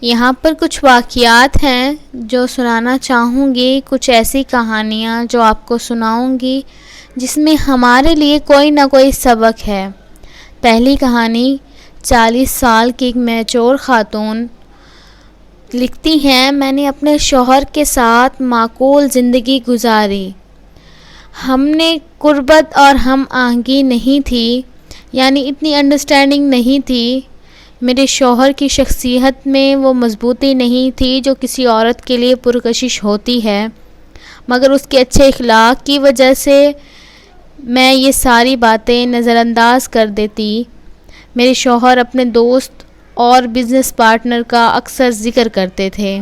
یہاں پر کچھ واقعات ہیں جو سنانا چاہوں گی، کچھ ایسی کہانیاں جو آپ کو سناؤں گی جس میں ہمارے لیے کوئی نہ کوئی سبق ہے۔ پہلی کہانی 40 سال کی ایک میچور خاتون لکھتی ہیں، میں نے اپنے شوہر کے ساتھ معقول زندگی گزاری۔ ہم نے قربت اور ہم آہنگی نہیں تھی، یعنی اتنی انڈرسٹینڈنگ نہیں تھی۔ میرے شوہر کی شخصیت میں وہ مضبوطی نہیں تھی جو کسی عورت کے لیے پرکشش ہوتی ہے، مگر اس کے اچھے اخلاق کی وجہ سے میں یہ ساری باتیں نظر انداز کر دیتی۔ میرے شوہر اپنے دوست اور بزنس پارٹنر کا اکثر ذکر کرتے تھے۔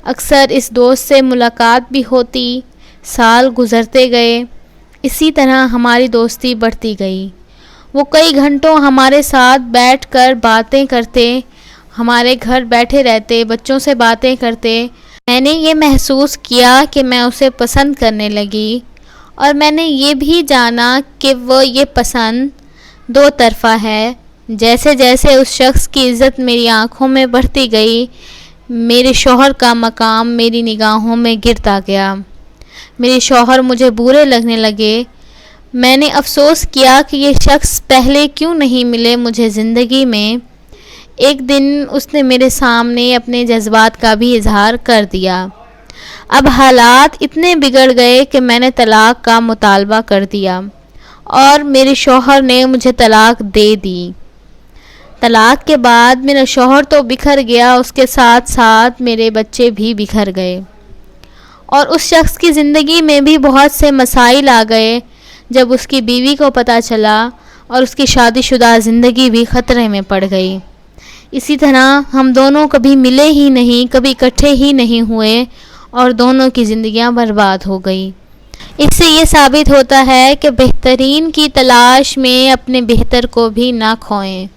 اکثر اس دوست سے ملاقات بھی ہوتی، سال گزرتے گئے، اسی طرح ہماری دوستی بڑھتی گئی۔ وہ کئی گھنٹوں ہمارے ساتھ بیٹھ کر باتیں کرتے، ہمارے گھر بیٹھے رہتے، بچوں سے باتیں کرتے۔ میں نے یہ محسوس کیا کہ میں اسے پسند کرنے لگی، اور میں نے یہ بھی جانا کہ وہ یہ پسند دو طرفہ ہے۔ جیسے جیسے اس شخص کی عزت میری آنکھوں میں بڑھتی گئی، میرے شوہر کا مقام میری نگاہوں میں گرتا گیا۔ میرے شوہر مجھے برے لگنے لگے۔ میں نے افسوس کیا کہ یہ شخص پہلے کیوں نہیں ملے مجھے زندگی میں۔ ایک دن اس نے میرے سامنے اپنے جذبات کا بھی اظہار کر دیا۔ اب حالات اتنے بگڑ گئے کہ میں نے طلاق کا مطالبہ کر دیا، اور میرے شوہر نے مجھے طلاق دے دی۔ طلاق کے بعد میرا شوہر تو بکھر گیا، اس کے ساتھ ساتھ میرے بچے بھی بکھر گئے، اور اس شخص کی زندگی میں بھی بہت سے مسائل آ گئے۔ جب اس کی بیوی کو پتہ چلا، اور اس کی شادی شدہ زندگی بھی خطرے میں پڑ گئی۔ اسی طرح ہم دونوں کبھی ملے ہی نہیں، کبھی اکٹھے ہی نہیں ہوئے، اور دونوں کی زندگیاں برباد ہو گئی۔ اس سے یہ ثابت ہوتا ہے کہ بہترین کی تلاش میں اپنے بہتر کو بھی نہ کھوئیں۔